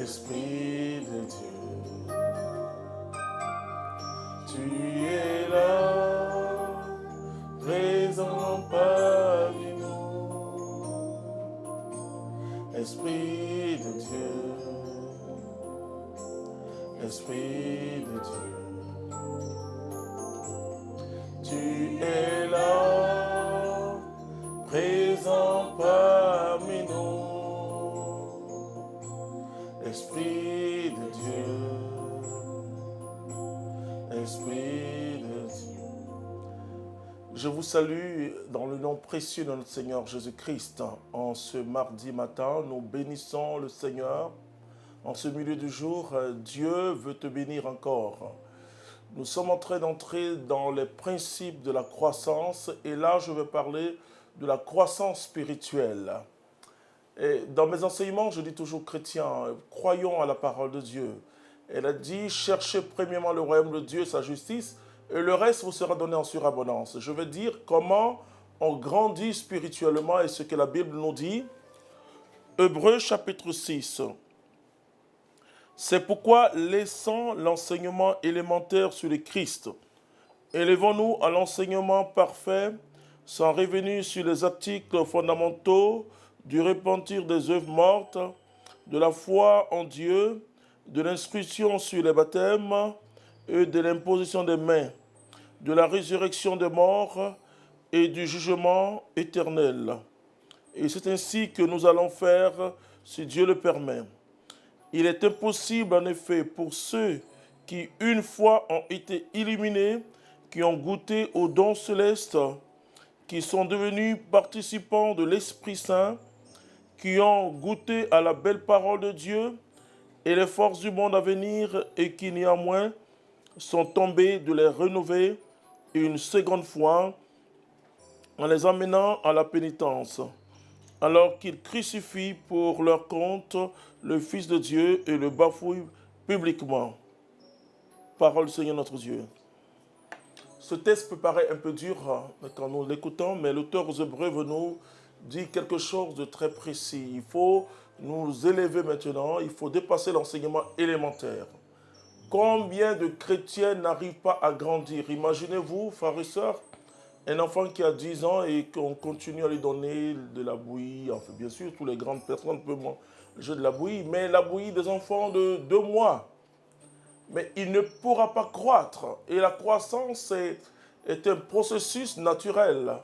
Esprit de Dieu, tu es là, présent parmi nous. Esprit de Dieu, Esprit de Dieu, tu es là, présent parmi nous. Esprit de Dieu, Esprit de Dieu. Je vous salue dans le nom précieux de notre Seigneur Jésus-Christ. En ce mardi matin, nous bénissons le Seigneur. En ce milieu du jour, Dieu veut te bénir encore. Nous sommes en train d'entrer dans les principes de la croissance et là, je vais parler de la croissance spirituelle. Et dans mes enseignements, je dis toujours chrétiens, croyons à la parole de Dieu. Elle a dit, cherchez premièrement le royaume de Dieu et sa justice, et le reste vous sera donné en surabondance. Je vais dire comment on grandit spirituellement et ce que la Bible nous dit. Hébreux chapitre 6. C'est pourquoi, laissant l'enseignement élémentaire sur le Christ, élevons-nous à l'enseignement parfait, sans revenir sur les articles fondamentaux du repentir des œuvres mortes, de la foi en Dieu, de l'instruction sur les baptêmes et de l'imposition des mains, de la résurrection des morts et du jugement éternel. Et c'est ainsi que nous allons faire si Dieu le permet. Il est impossible en effet pour ceux qui une fois ont été illuminés, qui ont goûté aux dons célestes, qui sont devenus participants de l'Esprit Saint, qui ont goûté à la belle parole de Dieu et les forces du monde à venir et qui néanmoins sont tombés de les renouveler une seconde fois en les amenant à la pénitence, alors qu'ils crucifient pour leur compte le Fils de Dieu et le bafouillent publiquement. Parole du Seigneur notre Dieu. Ce texte peut paraître un peu dur quand nous l'écoutons, mais l'auteur aux Hébreux veut nous dire quelque chose de très précis. Il faut nous élever maintenant, il faut dépasser l'enseignement élémentaire. Combien de chrétiens n'arrivent pas à grandir? Imaginez-vous, frères et sœurs, un enfant qui a 10 ans et qu'on continue à lui donner de la bouillie. Enfin, bien sûr, toutes les grandes personnes peuvent manger de la bouillie, mais la bouillie des enfants de 2 mois. Mais il ne pourra pas croître. Et la croissance est un processus naturel.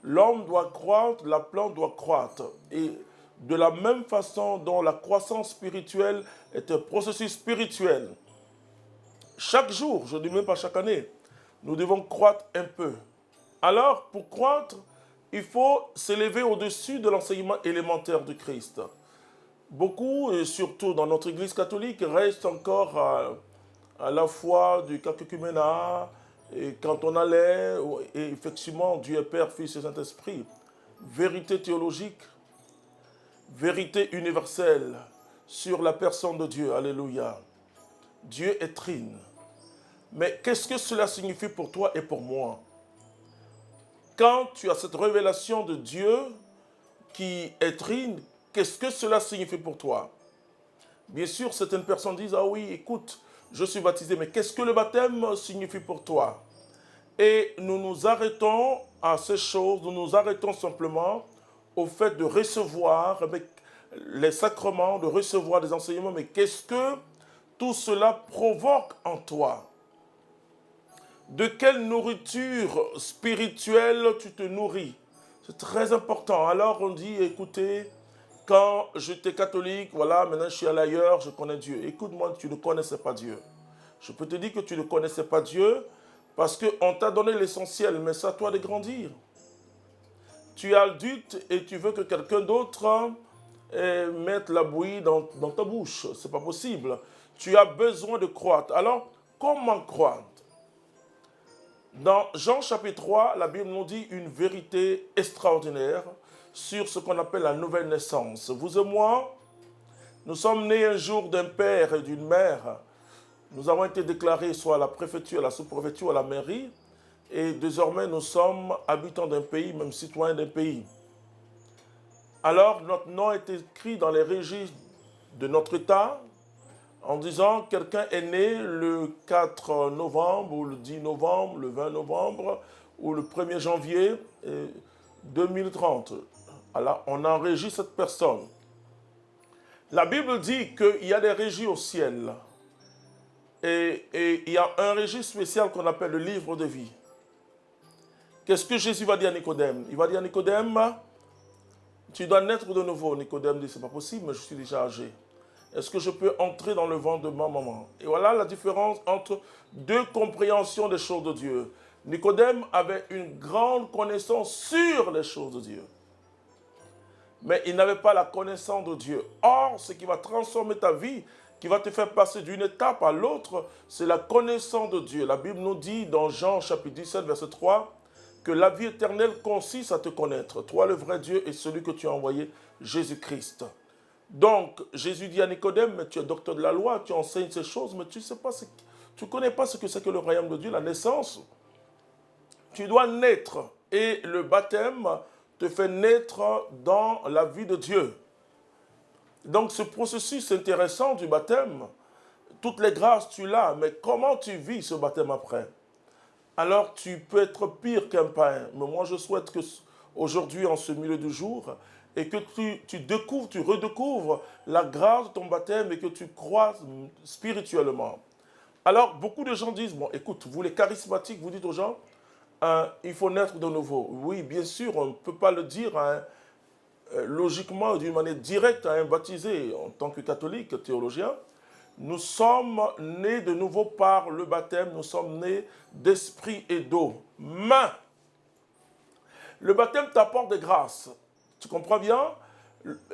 L'homme doit croître, la plante doit croître. Et de la même façon dont la croissance spirituelle est un processus spirituel, chaque jour, je ne dis même pas chaque année, nous devons croître un peu. Alors, pour croître, il faut s'élever au-dessus de l'enseignement élémentaire du Christ. Beaucoup, et surtout dans notre Église catholique, restent encore à la foi du catéchuménat, et quand on allait, et effectivement, Dieu est Père, Fils et Saint-Esprit. Vérité théologique, vérité universelle sur la personne de Dieu. Alléluia. Dieu est trine. Mais qu'est-ce que cela signifie pour toi et pour moi? Quand tu as cette révélation de Dieu qui est trine, qu'est-ce que cela signifie pour toi? Bien sûr, certaines personnes disent, ah oui, écoute, je suis baptisé, mais qu'est-ce que le baptême signifie pour toi? Et nous nous arrêtons à ces choses, nous nous arrêtons simplement au fait de recevoir avec les sacrements, de recevoir des enseignements, mais qu'est-ce que tout cela provoque en toi? De quelle nourriture spirituelle tu te nourris? C'est très important. Alors on dit, écoutez, quand j'étais catholique, voilà, maintenant je suis allé ailleurs, je connais Dieu. Écoute-moi, tu ne connaissais pas Dieu. Je peux te dire que tu ne connaissais pas Dieu parce qu'on t'a donné l'essentiel, mais c'est à toi de grandir. Tu es adulte et tu veux que quelqu'un d'autre mette la bouillie dans ta bouche. Ce n'est pas possible. Tu as besoin de croître. Alors, comment croître? Dans Jean chapitre 3, la Bible nous dit une vérité extraordinaire sur ce qu'on appelle la nouvelle naissance. Vous et moi, nous sommes nés un jour d'un père et d'une mère. Nous avons été déclarés soit à la préfecture, à la sous-préfecture, à la mairie. Et désormais, nous sommes habitants d'un pays, même citoyens d'un pays. Alors, notre nom est écrit dans les registres de notre État, en disant quelqu'un est né le 4 novembre ou le 10 novembre, le 20 novembre ou le 1er janvier 2030. Alors, on enregistre cette personne. La Bible dit qu'il y a des régies au ciel et il y a un registre spécial qu'on appelle le livre de vie. Qu'est-ce que Jésus va dire à Nicodème? Il va dire à Nicodème, tu dois naître de nouveau. Nicodème dit, c'est pas possible, mais je suis déjà âgé. Est-ce que je peux entrer dans le ventre de ma maman? Et voilà la différence entre deux compréhensions des choses de Dieu. Nicodème avait une grande connaissance sur les choses de Dieu. Mais il n'avait pas la connaissance de Dieu. Or, ce qui va transformer ta vie, qui va te faire passer d'une étape à l'autre, c'est la connaissance de Dieu. La Bible nous dit dans Jean chapitre 17, verset 3, que la vie éternelle consiste à te connaître, toi le vrai Dieu et celui que tu as envoyé, Jésus-Christ. Donc, Jésus dit à Nicodème, mais tu es docteur de la loi, tu enseignes ces choses, mais tu ne connais pas ce que c'est que le royaume de Dieu, la naissance. Tu dois naître et le baptême te fait naître dans la vie de Dieu. Donc, ce processus intéressant du baptême, toutes les grâces tu l'as, mais comment tu vis ce baptême après? Alors tu peux être pire qu'un païen. Mais moi je souhaite que aujourd'hui, en ce milieu du jour, et que tu découvres, tu redécouvres la grâce de ton baptême et que tu crois spirituellement. Alors beaucoup de gens disent, bon écoute, vous les charismatiques, vous dites aux gens, il faut naître de nouveau. Oui, bien sûr, on ne peut pas le dire logiquement, d'une manière directe à un baptisé en tant que catholique, théologien. Nous sommes nés de nouveau par le baptême, nous sommes nés d'esprit et d'eau. Mais le baptême t'apporte des grâces. Tu comprends bien?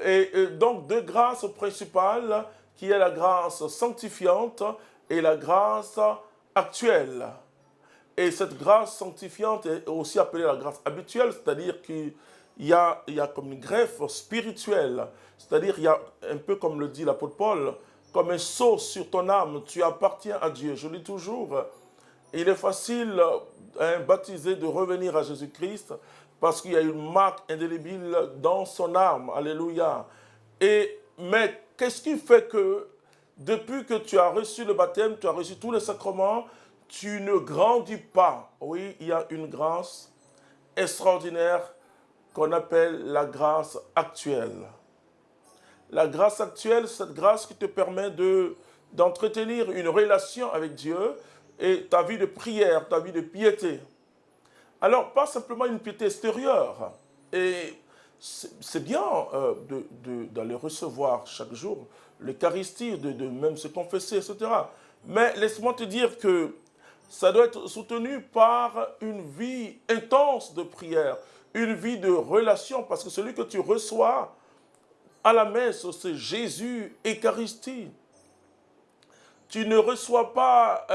Et donc deux grâces principales, qui est la grâce sanctifiante et la grâce actuelle. Et cette grâce sanctifiante est aussi appelée la grâce habituelle, c'est-à-dire qu'il y a comme une greffe spirituelle. C'est-à-dire il y a un peu comme le dit l'apôtre Paul, comme un sceau sur ton âme, tu appartiens à Dieu. Je dis toujours, il est facile à un baptisé de revenir à Jésus-Christ parce qu'il y a une marque indélébile dans son âme. Alléluia. Mais qu'est-ce qui fait que depuis que tu as reçu le baptême, tu as reçu tous les sacrements, tu ne grandis pas? Oui, il y a une grâce extraordinaire qu'on appelle la grâce actuelle. La grâce actuelle, c'est cette grâce qui te permet d'entretenir une relation avec Dieu et ta vie de prière, ta vie de piété. Alors, pas simplement une piété extérieure. Et c'est bien d'aller recevoir chaque jour l'Eucharistie, de même se confesser, etc. Mais laisse-moi te dire que ça doit être soutenu par une vie intense de prière, une vie de relation, parce que celui que tu reçois à la messe, c'est Jésus, Eucharistie. Tu ne reçois pas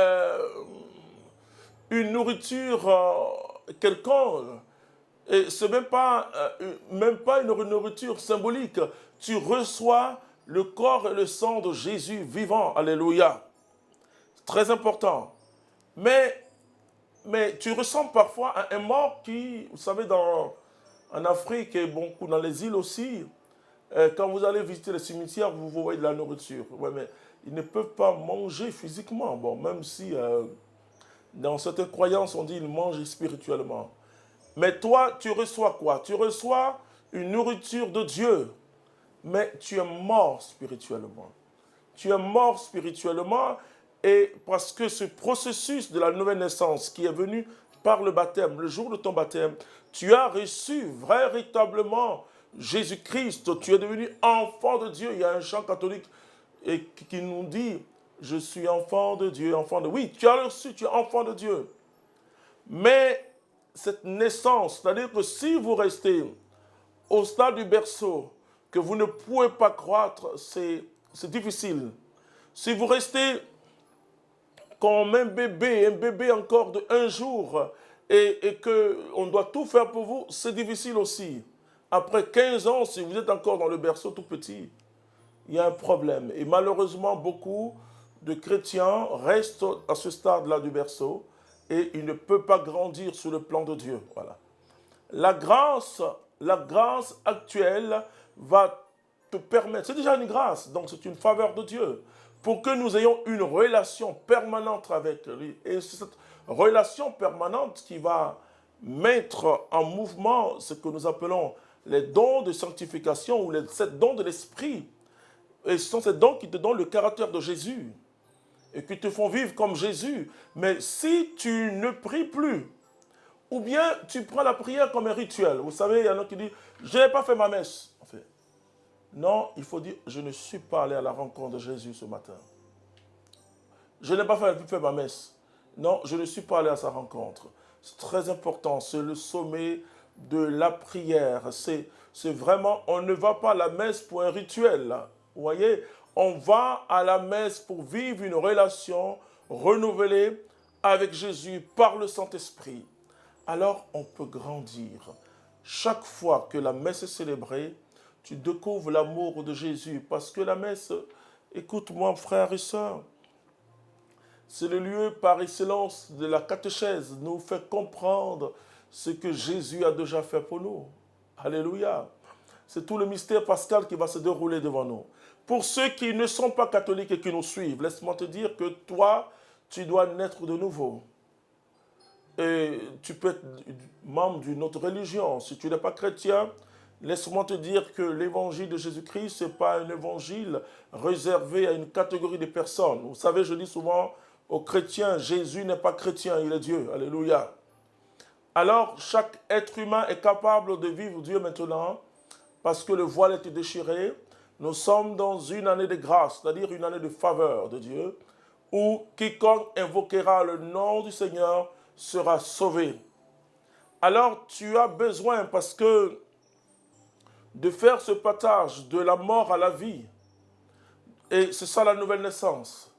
une nourriture quelconque. Et ce n'est même pas une nourriture symbolique. Tu reçois le corps et le sang de Jésus vivant. Alléluia. C'est très important. Mais tu ressens parfois un mort qui, vous savez, en Afrique et beaucoup dans les îles aussi, quand vous allez visiter les cimetières, vous voyez de la nourriture. Ouais, mais ils ne peuvent pas manger physiquement. Bon, même si dans certaines croyances, on dit qu'ils mangent spirituellement. Mais toi, tu reçois quoi? Tu reçois une nourriture de Dieu. Mais tu es mort spirituellement. Tu es mort spirituellement et parce que ce processus de la nouvelle naissance qui est venu par le baptême, le jour de ton baptême, tu as reçu véritablement Jésus-Christ, tu es devenu enfant de Dieu. Il y a un chant catholique qui nous dit, je suis enfant de Dieu, enfant de... Oui, tu as reçu, tu es enfant de Dieu. Mais cette naissance, c'est-à-dire que si vous restez au stade du berceau, que vous ne pouvez pas croître, c'est difficile. Si vous restez comme un bébé encore de 1 jour, et qu'on doit tout faire pour vous, c'est difficile aussi. Après 15 ans, si vous êtes encore dans le berceau tout petit, il y a un problème. Et malheureusement, beaucoup de chrétiens restent à ce stade-là du berceau et ils ne peuvent pas grandir sous le plan de Dieu. Voilà. La grâce actuelle va te permettre, c'est déjà une grâce, donc c'est une faveur de Dieu, pour que nous ayons une relation permanente avec lui. Et c'est cette relation permanente qui va mettre en mouvement ce que nous appelons les dons de sanctification ou les 7 dons de l'esprit. Et ce sont ces dons qui te donnent le caractère de Jésus et qui te font vivre comme Jésus. Mais si tu ne pries plus, ou bien tu prends la prière comme un rituel. Vous savez, il y en a qui disent, je n'ai pas fait ma messe. En fait, non, il faut dire, je ne suis pas allé à la rencontre de Jésus ce matin. Je n'ai pas fait ma messe. Non, je ne suis pas allé à sa rencontre. C'est très important, c'est le sommet de la prière. C'est vraiment, on ne va pas à la messe pour un rituel. Vous voyez, on va à la messe pour vivre une relation renouvelée avec Jésus par le Saint-Esprit. Alors on peut grandir. Chaque fois que la messe est célébrée, tu découvres l'amour de Jésus. Parce que la messe, écoute-moi frères et sœurs, c'est le lieu par excellence de la catéchèse, nous fait comprendre ce que Jésus a déjà fait pour nous. Alléluia. C'est tout le mystère pascal qui va se dérouler devant nous. Pour ceux qui ne sont pas catholiques et qui nous suivent, laisse-moi te dire que toi, tu dois naître de nouveau. Et tu peux être membre d'une autre religion. Si tu n'es pas chrétien, laisse-moi te dire que l'évangile de Jésus-Christ, ce n'est pas un évangile réservé à une catégorie de personnes. Vous savez, je dis souvent aux chrétiens, Jésus n'est pas chrétien, il est Dieu. Alléluia. Alors, chaque être humain est capable de vivre Dieu maintenant, parce que le voile est déchiré. Nous sommes dans une année de grâce, c'est-à-dire une année de faveur de Dieu, où quiconque invoquera le nom du Seigneur sera sauvé. Alors tu as besoin, parce que de faire ce partage de la mort à la vie, et c'est ça la nouvelle naissance,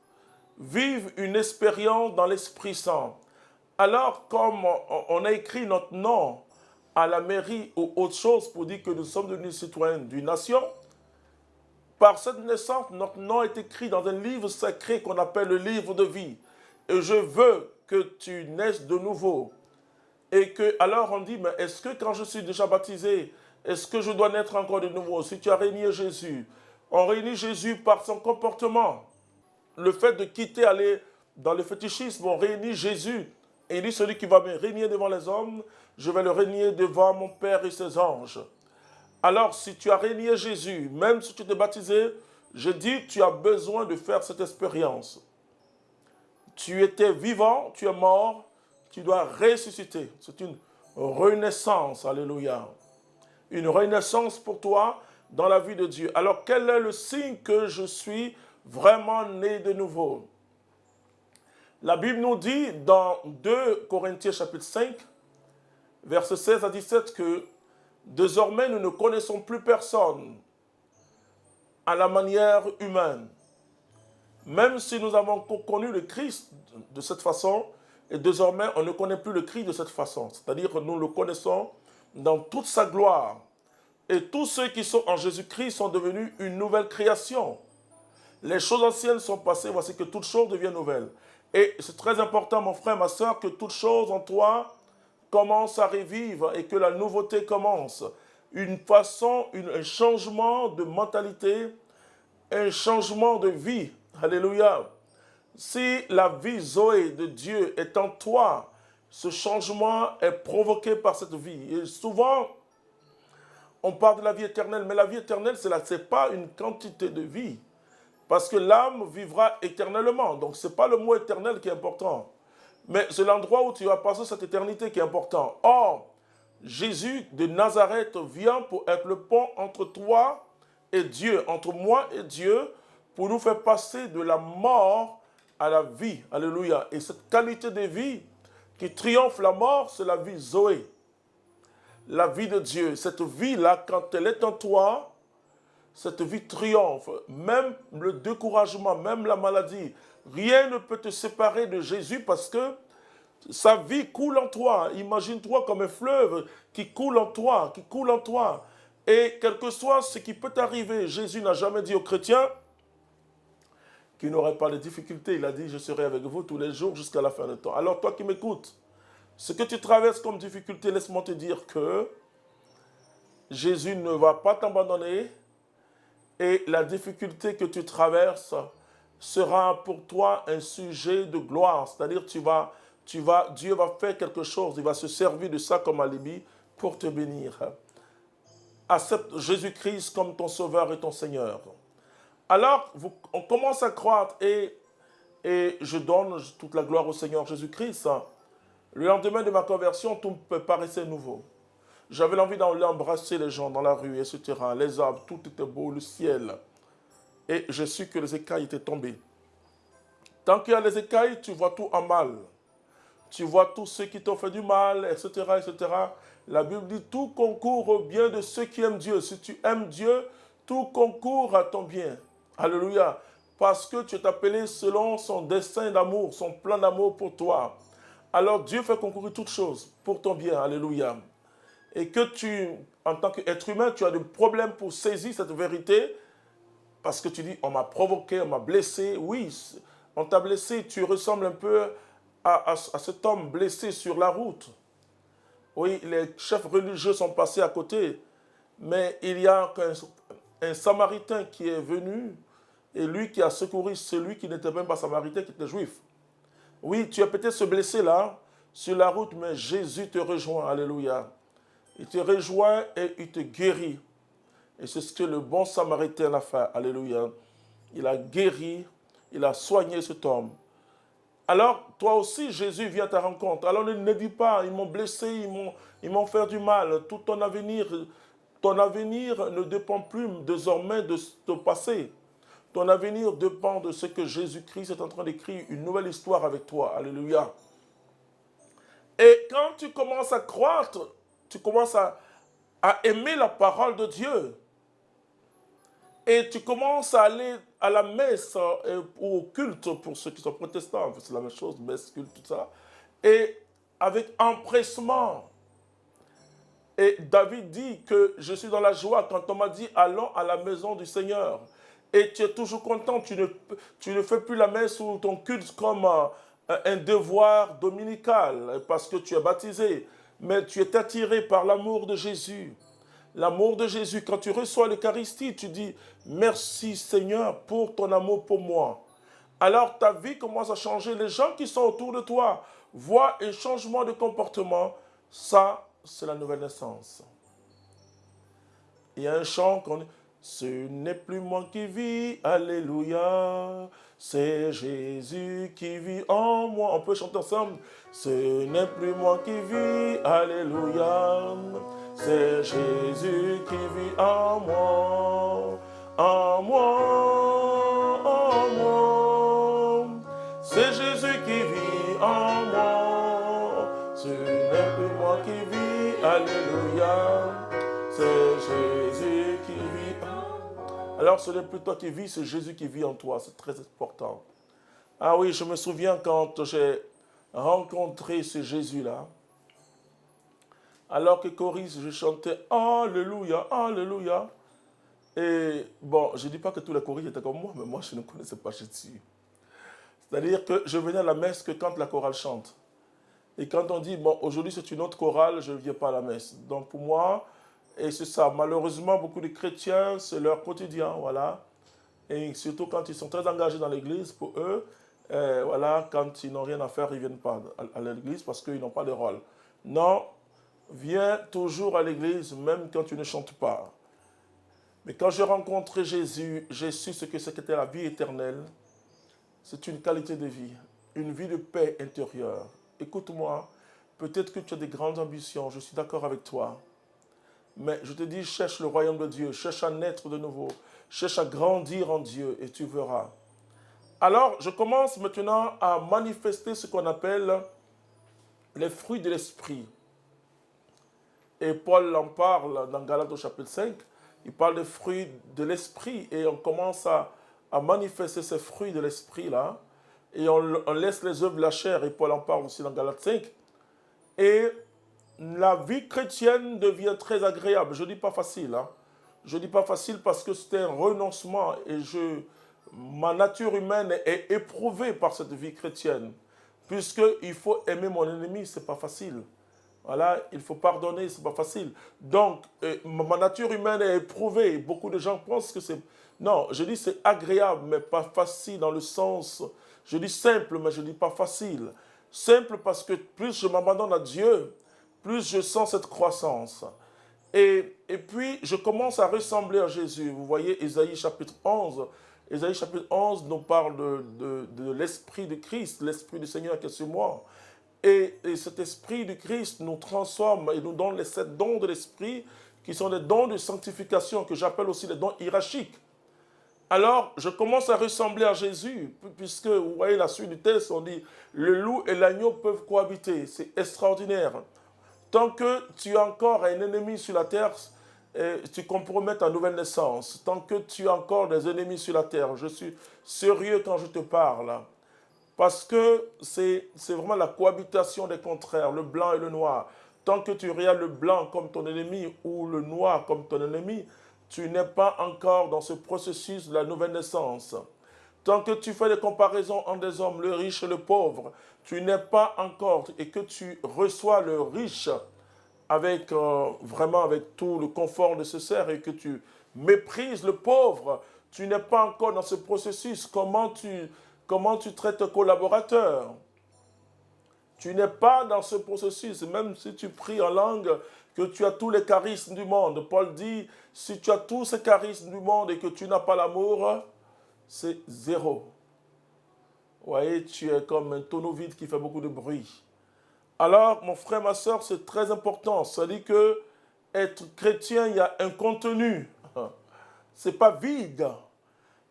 vivre une expérience dans l'Esprit Saint. Alors comme on a écrit notre nom à la mairie ou autre chose pour dire que nous sommes devenus citoyens d'une nation, par cette naissance, notre nom est écrit dans un livre sacré qu'on appelle le livre de vie. Et je veux que tu naisses de nouveau. Et que, alors on dit, mais est-ce que quand je suis déjà baptisé, est-ce que je dois naître encore de nouveau? Si tu as régné Jésus, on réunit Jésus par son comportement. Le fait de quitter, aller dans le fétichisme, on réunit Jésus. Et il dit, celui qui va me régner devant les hommes, je vais le régner devant mon Père et ses anges. Alors, si tu as régné Jésus, même si tu t'es baptisé, je dis, tu as besoin de faire cette expérience. Tu étais vivant, tu es mort, tu dois ressusciter. C'est une renaissance, alléluia. Une renaissance pour toi dans la vie de Dieu. Alors, quel est le signe que je suis vraiment né de nouveau? La Bible nous dit dans 2 Corinthiens chapitre 5, versets 16 à 17 que désormais nous ne connaissons plus personne à la manière humaine. Même si nous avons connu le Christ de cette façon, et désormais on ne connaît plus le Christ de cette façon. C'est-à-dire que nous le connaissons dans toute sa gloire. Et tous ceux qui sont en Jésus-Christ sont devenus une nouvelle création. Les choses anciennes sont passées, voici que toutes choses deviennent nouvelles. Et c'est très important, mon frère, ma soeur, que toutes choses en toi commencent à revivre et que la nouveauté commence. Une façon, un changement de mentalité, un changement de vie. Alléluia. Si la vie Zoé de Dieu est en toi, ce changement est provoqué par cette vie. Et souvent, on parle de la vie éternelle, mais la vie éternelle, ce n'est pas une quantité de vie. Parce que l'âme vivra éternellement. Donc, ce n'est pas le mot éternel qui est important. Mais c'est l'endroit où tu vas passer cette éternité qui est important. Or, Jésus de Nazareth vient pour être le pont entre toi et Dieu, entre moi et Dieu, pour nous faire passer de la mort à la vie. Alléluia. Et cette qualité de vie qui triomphe la mort, c'est la vie Zoé. La vie de Dieu. Cette vie-là, quand elle est en toi, cette vie triomphe. Même le découragement, même la maladie, rien ne peut te séparer de Jésus parce que sa vie coule en toi. Imagine-toi comme un fleuve qui coule en toi, qui coule en toi. Et quel que soit ce qui peut t'arriver, Jésus n'a jamais dit aux chrétiens qu'il n'aurait pas de difficultés. Il a dit, je serai avec vous tous les jours jusqu'à la fin du temps. Alors toi qui m'écoutes, ce que tu traverses comme difficulté, laisse-moi te dire que Jésus ne va pas t'abandonner et la difficulté que tu traverses sera pour toi un sujet de gloire. C'est-à-dire Dieu va faire quelque chose, il va se servir de ça comme alibi pour te bénir. Accepte Jésus-Christ comme ton sauveur et ton Seigneur. Alors, on commence à croître et je donne toute la gloire au Seigneur Jésus-Christ. Le lendemain de ma conversion, tout me paraissait nouveau. J'avais envie d'aller embrasser les gens dans la rue, etc. Les arbres, tout était beau, le ciel. Et je suis que les écailles étaient tombées. Tant qu'il y a les écailles, tu vois tout en mal. Tu vois tous ceux qui t'ont fait du mal, etc., etc. La Bible dit tout concourt au bien de ceux qui aiment Dieu. Si tu aimes Dieu, tout concourt à ton bien. Alléluia. Parce que tu es appelé selon son dessein d'amour, son plan d'amour pour toi. Alors Dieu fait concourir toutes choses pour ton bien. Alléluia. Et que en tant qu'être humain, tu as des problèmes pour saisir cette vérité parce que tu dis, on m'a provoqué, on m'a blessé. Oui, on t'a blessé, tu ressembles un peu à cet homme blessé sur la route. Oui, les chefs religieux sont passés à côté, mais il y a un Samaritain qui est venu et lui qui a secouru celui qui n'était même pas Samaritain, qui était juif. Oui, tu as peut-être ce blessé là sur la route, mais Jésus te rejoint. Alléluia. Il te rejoint et il te guérit. Et c'est ce que le bon Samaritain a fait. Alléluia. Il a guéri, il a soigné cet homme. Alors, toi aussi, Jésus vient à ta rencontre. Alors, ne dis pas, ils m'ont blessé, ils m'ont fait du mal. Tout ton avenir ne dépend plus désormais de ton passé. Ton avenir dépend de ce que Jésus-Christ est en train d'écrire, une nouvelle histoire avec toi. Alléluia. Et quand tu commences à croître, tu commences à aimer la parole de Dieu. Et tu commences à aller à la messe ou au culte pour ceux qui sont protestants. C'est la même chose, messe, culte, tout ça. Et avec empressement. Et David dit que je suis dans la joie quand on m'a dit allons à la maison du Seigneur. Et tu es toujours content, tu ne fais plus la messe ou ton culte comme un devoir dominical parce que tu es baptisé. Mais tu es attiré par l'amour de Jésus. L'amour de Jésus, quand tu reçois l'Eucharistie, tu dis « Merci Seigneur pour ton amour pour moi ». Alors ta vie commence à changer. Les gens qui sont autour de toi voient un changement de comportement. Ça, c'est la nouvelle naissance. Il y a un chant qu'on dit « Ce n'est plus moi qui vis, alléluia, c'est Jésus qui vit en moi ». On peut chanter ensemble « Ce n'est plus moi qui vis, alléluia ». C'est Jésus qui vit en moi, en moi, en moi. C'est Jésus qui vit en moi. Ce n'est plus moi qui vis, alléluia. C'est Jésus qui vit en moi. Alors ce n'est plus toi qui vis, c'est Jésus qui vit en toi. C'est très important. Ah oui, je me souviens quand j'ai rencontré ce Jésus-là. Alors que choriste, je chantais Alléluia, Alléluia. Et bon, je ne dis pas que tous les choristes étaient comme moi, mais moi, je ne connaissais pas Jésus. C'est-à-dire que je venais à la messe que quand la chorale chante. Et quand on dit, bon, aujourd'hui c'est une autre chorale, je ne viens pas à la messe. Donc pour moi, et c'est ça, malheureusement, beaucoup de chrétiens, c'est leur quotidien, voilà. Et surtout quand ils sont très engagés dans l'église, pour eux, voilà, quand ils n'ont rien à faire, ils ne viennent pas à l'église parce qu'ils n'ont pas de rôle. Non. Viens toujours à l'église, même quand tu ne chantes pas. Mais quand j'ai rencontré Jésus, j'ai su ce que c'était la vie éternelle. C'est une qualité de vie, une vie de paix intérieure. Écoute-moi, peut-être que tu as des grandes ambitions, je suis d'accord avec toi. Mais je te dis, cherche le royaume de Dieu, cherche à naître de nouveau, cherche à grandir en Dieu et tu verras. Alors, je commence maintenant à manifester ce qu'on appelle les fruits de l'esprit. Et Paul en parle dans Galates au chapitre 5. Il parle des fruits de l'esprit et on commence à manifester ces fruits de l'esprit-là. Et on laisse les œuvres de la chair. Et Paul en parle aussi dans Galates 5. Et la vie chrétienne devient très agréable. Je ne dis pas facile. Hein. Je ne dis pas facile parce que c'est un renoncement. Et ma nature humaine est éprouvée par cette vie chrétienne. Puisqu'il faut aimer mon ennemi, ce n'est pas facile. Voilà, il faut pardonner, c'est pas facile. Donc, ma nature humaine est éprouvée. Beaucoup de gens pensent que c'est... Non, je dis c'est agréable, mais pas facile dans le sens... Je dis simple, mais je dis pas facile. Simple parce que plus je m'abandonne à Dieu, plus je sens cette croissance. Et puis, je commence à ressembler à Jésus. Vous voyez, Ésaïe chapitre 11. Ésaïe chapitre 11 nous parle de l'Esprit de Christ, l'Esprit du Seigneur qui est sur moi. Et cet Esprit du Christ nous transforme et nous donne les 7 dons de l'Esprit qui sont des dons de sanctification que j'appelle aussi les dons hiérarchiques. Alors, je commence à ressembler à Jésus, puisque, vous voyez la suite du texte, on dit, le loup et l'agneau peuvent cohabiter. C'est extraordinaire. Tant que tu as encore un ennemi sur la terre, tu compromets ta nouvelle naissance. Tant que tu as encore des ennemis sur la terre, je suis sérieux quand je te parle. Parce que c'est vraiment la cohabitation des contraires, le blanc et le noir. Tant que tu regardes le blanc comme ton ennemi ou le noir comme ton ennemi, tu n'es pas encore dans ce processus de la nouvelle naissance. Tant que tu fais des comparaisons entre des hommes, le riche et le pauvre, tu n'es pas encore et que tu reçois le riche avec vraiment avec tout le confort nécessaire et que tu méprises le pauvre, tu n'es pas encore dans ce processus. Comment tu traites tes collaborateurs? Tu n'es pas dans ce processus. Même si tu pries en langue, que tu as tous les charismes du monde. Paul dit, si tu as tous ces charismes du monde et que tu n'as pas l'amour, c'est zéro. Vous voyez, tu es comme un tonneau vide qui fait beaucoup de bruit. Alors, mon frère, ma soeur, c'est très important. Ça dit que être chrétien, il y a un contenu. Ce n'est pas vide.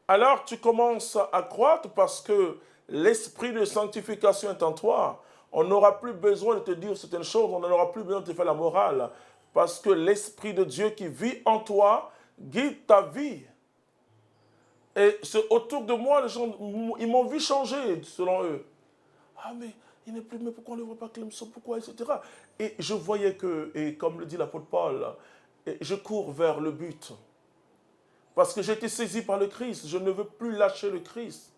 Alors, tu commences à croître parce que l'esprit de sanctification est en toi. On n'aura plus besoin de te dire certaines choses, on n'aura plus besoin de te faire la morale. Parce que l'Esprit de Dieu qui vit en toi guide ta vie. Et autour de moi, les gens, ils m'ont vu changer selon eux. Ah, mais il n'est plus, mais pourquoi on ne le voit pas Clemson, pourquoi, etc. Et je voyais que, et comme le dit l'apôtre Paul, je cours vers le but. Parce que j'ai été saisi par le Christ, je ne veux plus lâcher le Christ.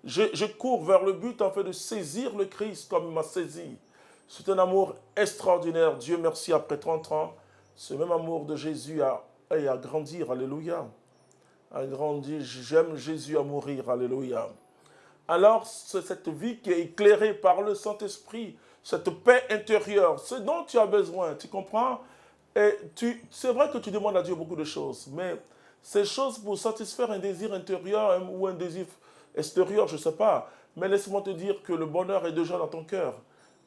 Je cours vers le but afin de saisir le Christ comme il m'a saisi. C'est un amour extraordinaire. Dieu merci, après 30 ans, ce même amour de Jésus a grandir. Alléluia. A grandi. J'aime Jésus à mourir. Alléluia. Alors, c'est cette vie qui est éclairée par le Saint-Esprit, cette paix intérieure, ce dont tu as besoin, tu comprends? C'est vrai que tu demandes à Dieu beaucoup de choses, mais ces choses pour satisfaire un désir intérieur ou un désir extérieur, je ne sais pas. Mais laisse-moi te dire que le bonheur est déjà dans ton cœur.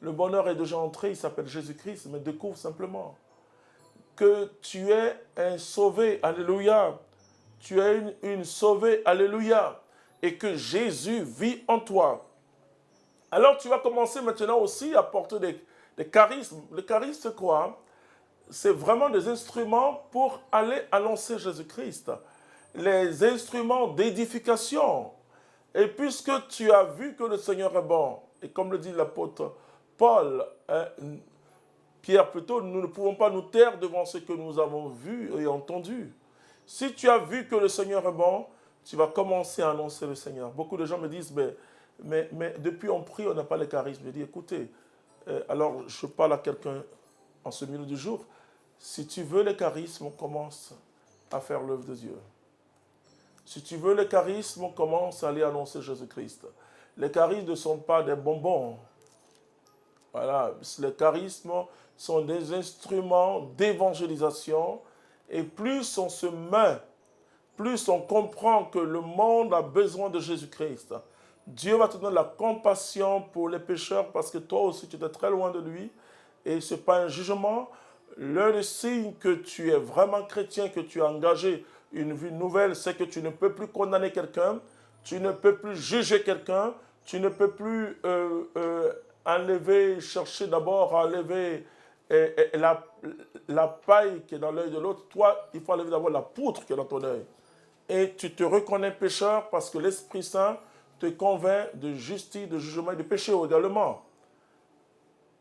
Le bonheur est déjà entré, il s'appelle Jésus-Christ, mais découvre simplement que tu es un sauvé, alléluia. Tu es une sauvée, alléluia. Et que Jésus vit en toi. Alors tu vas commencer maintenant aussi à porter des charismes. Le charisme, c'est quoi? C'est vraiment des instruments pour aller annoncer Jésus-Christ. Les instruments d'édification. Et puisque tu as vu que le Seigneur est bon, et comme le dit l'apôtre Paul, Pierre plutôt, nous ne pouvons pas nous taire devant ce que nous avons vu et entendu. Si tu as vu que le Seigneur est bon, tu vas commencer à annoncer le Seigneur. Beaucoup de gens me disent, mais depuis on prie, on n'a pas le charisme. Je dis, écoutez, alors je parle à quelqu'un en ce milieu du jour, si tu veux le charisme, on commence à faire l'œuvre de Dieu. Si tu veux le charisme, on commence à aller annoncer Jésus-Christ. Les charismes ne sont pas des bonbons. Voilà, les charismes sont des instruments d'évangélisation. Et plus on se met, plus on comprend que le monde a besoin de Jésus-Christ. Dieu va te donner la compassion pour les pécheurs parce que toi aussi tu étais très loin de lui. Et ce n'est pas un jugement. L'un des signes que tu es vraiment chrétien, que tu as engagé une vie nouvelle, c'est que tu ne peux plus condamner quelqu'un, tu ne peux plus juger quelqu'un, tu ne peux plus enlever, chercher d'abord à enlever la paille qui est dans l'œil de l'autre. Toi, il faut enlever d'abord la poutre qui est dans ton œil. Et tu te reconnais pécheur parce que l'Esprit Saint te convainc de justice, de jugement et de péché également.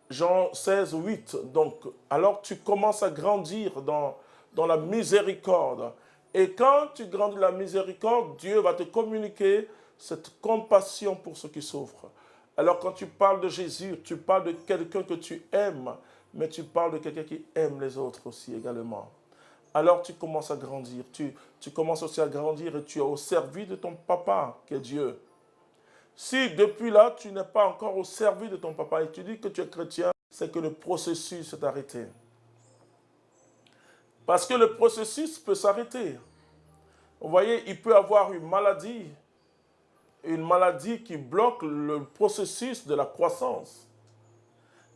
Jean 16, 8. Donc, alors tu commences à grandir dans la miséricorde. Et quand tu grandis dans la miséricorde, Dieu va te communiquer cette compassion pour ceux qui souffrent. Alors quand tu parles de Jésus, tu parles de quelqu'un que tu aimes, mais tu parles de quelqu'un qui aime les autres aussi également. Alors tu commences à grandir, tu commences aussi à grandir et tu es au service de ton papa, qui est Dieu. Si depuis là, tu n'es pas encore au service de ton papa et tu dis que tu es chrétien, c'est que le processus est arrêté. Parce que le processus peut s'arrêter. Vous voyez, il peut avoir une maladie qui bloque le processus de la croissance.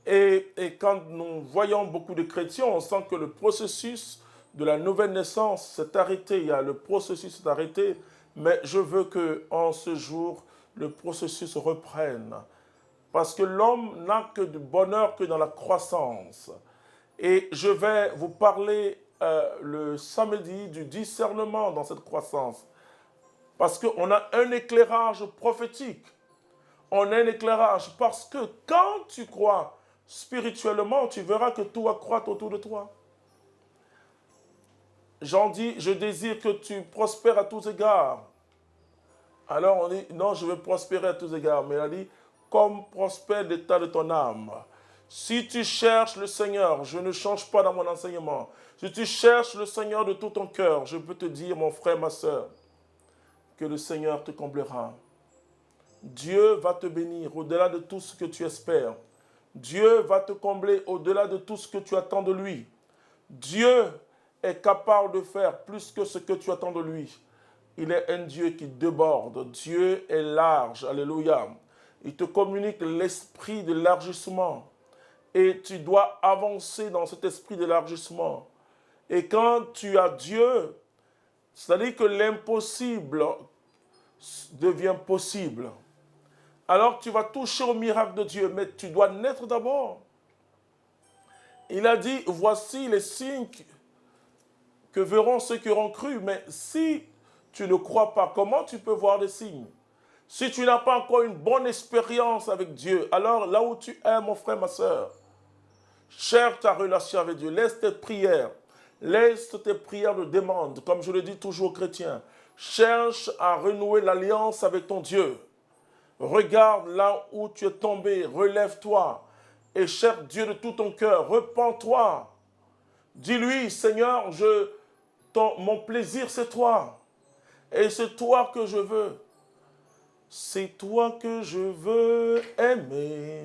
Et quand nous voyons beaucoup de chrétiens, on sent que le processus de la nouvelle naissance s'est arrêté. Le processus s'est arrêté, mais je veux qu'en ce jour, le processus reprenne. Parce que l'homme n'a que du bonheur que dans la croissance. Et je vais vous parler le samedi du discernement dans cette croissance. Parce qu'on a un éclairage prophétique. On a un éclairage parce que quand tu crois spirituellement, tu verras que tout va croître autour de toi. Jean dit, je désire que tu prospères à tous égards. Alors on dit, non, je veux prospérer à tous égards. Mais il a dit, comme prospère l'état de ton âme. Si tu cherches le Seigneur, je ne change pas dans mon enseignement. Si tu cherches le Seigneur de tout ton cœur, je peux te dire, mon frère, ma soeur, que le Seigneur te comblera. Dieu va te bénir au-delà de tout ce que tu espères. Dieu va te combler au-delà de tout ce que tu attends de lui. Dieu est capable de faire plus que ce que tu attends de lui. Il est un Dieu qui déborde. Dieu est large. Alléluia. Il te communique l'esprit d'élargissement. Et tu dois avancer dans cet esprit d'élargissement. Et quand tu as Dieu, c'est-à-dire que l'impossible devient possible. Alors tu vas toucher au miracle de Dieu, mais tu dois naître d'abord. Il a dit, voici les signes que verront ceux qui auront cru. Mais si tu ne crois pas, comment tu peux voir des signes? Si tu n'as pas encore une bonne expérience avec Dieu, alors là où tu es, mon frère, ma soeur, cherche ta relation avec Dieu, laisse tes prières de demande, comme je le dis toujours aux chrétiens. Cherche à renouer l'alliance avec ton Dieu. Regarde là où tu es tombé, relève-toi et cherche Dieu de tout ton cœur, repens-toi. Dis-lui, Seigneur, mon plaisir c'est toi et c'est toi que je veux. C'est toi que je veux aimer.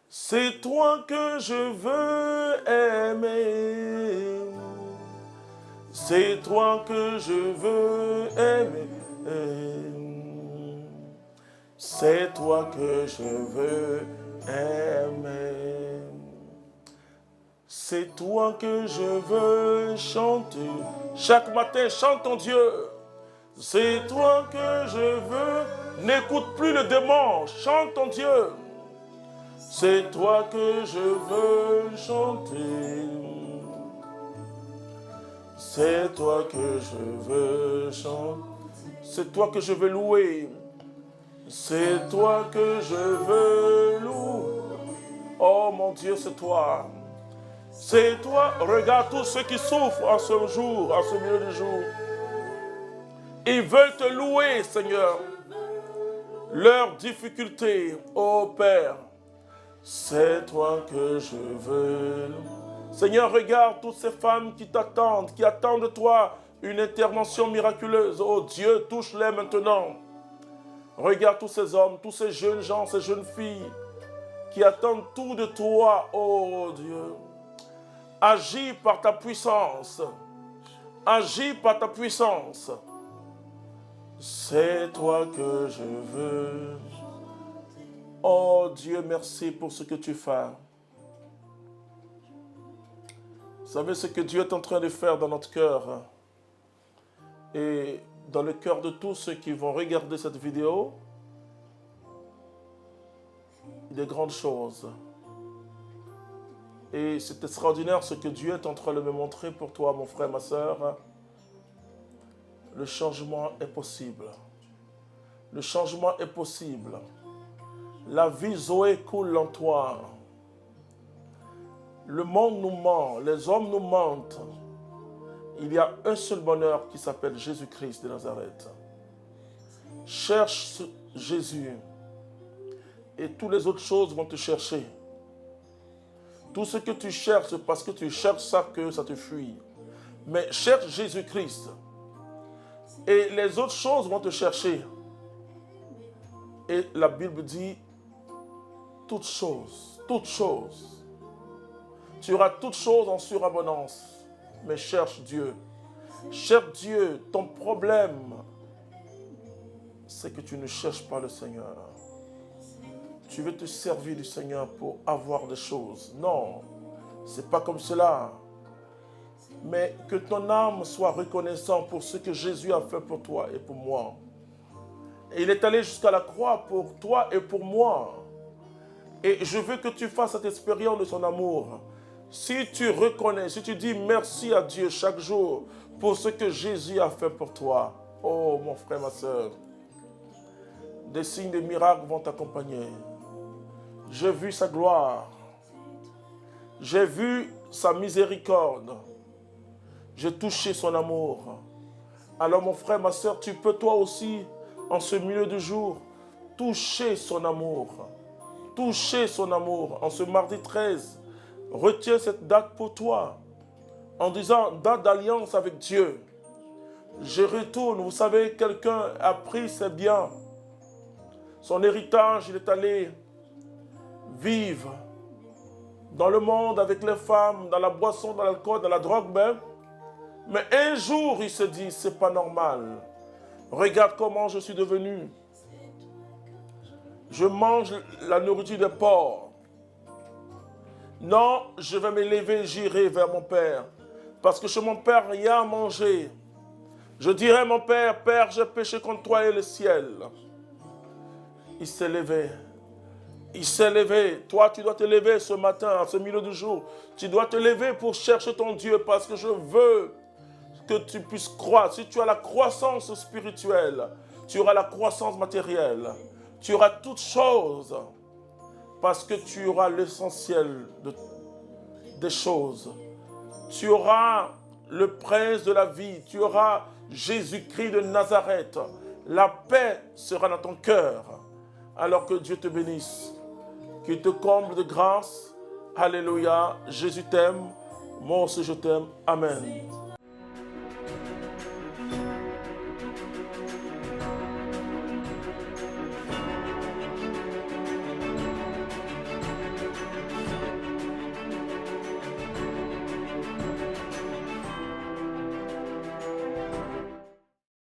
C'est toi que je veux aimer. C'est toi que je veux aimer. C'est toi que je veux aimer. C'est toi que je veux chanter. Chaque matin, chante ton Dieu. C'est toi que je veux. N'écoute plus le démon. Chante ton Dieu. C'est toi que je veux chanter. C'est toi que je veux chanter. C'est toi que je veux louer. C'est toi que je veux louer. Oh mon Dieu, c'est toi. C'est toi. Regarde tous ceux qui souffrent en ce jour, en ce milieu du jour. Ils veulent te louer, Seigneur. Leurs difficultés, oh Père, c'est toi que je veux. Seigneur, regarde toutes ces femmes qui t'attendent, qui attendent de toi une intervention miraculeuse. Oh Dieu, touche-les maintenant. Regarde tous ces hommes, tous ces jeunes gens, ces jeunes filles qui attendent tout de toi, oh Dieu. Agis par ta puissance. Agis par ta puissance. C'est toi que je veux. Oh Dieu, merci pour ce que tu fais. Vous savez ce que Dieu est en train de faire dans notre cœur et dans le cœur de tous ceux qui vont regarder cette vidéo, des grandes choses. Et c'est extraordinaire ce que Dieu est en train de me montrer pour toi, mon frère, ma soeur. Le changement est possible. Le changement est possible. La vie Zoé coule en toi. Le monde nous ment, les hommes nous mentent. Il y a un seul bonheur qui s'appelle Jésus-Christ de Nazareth. Cherche Jésus et toutes les autres choses vont te chercher. Tout ce que tu cherches, c'est parce que tu cherches ça que ça te fuit. Mais cherche Jésus-Christ. Et les autres choses vont te chercher. Et la Bible dit, toutes choses. Tu auras toutes choses en surabondance. Mais cherche Dieu. Cherche Dieu. Ton problème, c'est que tu ne cherches pas le Seigneur. Tu veux te servir du Seigneur pour avoir des choses. Non, c'est pas comme cela. Mais que ton âme soit reconnaissante pour ce que Jésus a fait pour toi et pour moi. Et il est allé jusqu'à la croix pour toi et pour moi. Et je veux que tu fasses cette expérience de son amour. Si tu reconnais, si tu dis merci à Dieu chaque jour pour ce que Jésus a fait pour toi. Oh mon frère, ma soeur. Des signes de miracles vont t'accompagner. J'ai vu sa gloire. J'ai vu sa miséricorde. J'ai touché son amour. Alors mon frère, ma soeur, tu peux toi aussi, en ce milieu de jour, toucher son amour. Toucher son amour. En ce mardi 13, retiens cette date pour toi. En disant, date d'alliance avec Dieu. Je retourne. Vous savez, quelqu'un a pris ses biens. Son héritage, il est allé vivre dans le monde avec les femmes, dans la boisson, dans l'alcool, dans la drogue même. Mais un jour, il se dit, c'est pas normal. Regarde comment je suis devenu. Je mange la nourriture des porcs. Non, je vais m'élever, j'irai vers mon Père. Parce que chez mon Père, il y a à manger. Je dirai, mon Père, Père, j'ai péché contre toi et le ciel. Il s'est levé. Il s'est levé. Toi, tu dois te lever ce matin, à ce milieu du jour. Tu dois te lever pour chercher ton Dieu parce que je veux que tu puisses croître. Si tu as la croissance spirituelle, tu auras la croissance matérielle. Tu auras toutes choses parce que tu auras l'essentiel des choses. Tu auras le prince de la vie. Tu auras Jésus-Christ de Nazareth. La paix sera dans ton cœur. Alors que Dieu te bénisse, qu'il te comble de grâce. Alléluia. Jésus t'aime. Moi aussi je t'aime. Amen.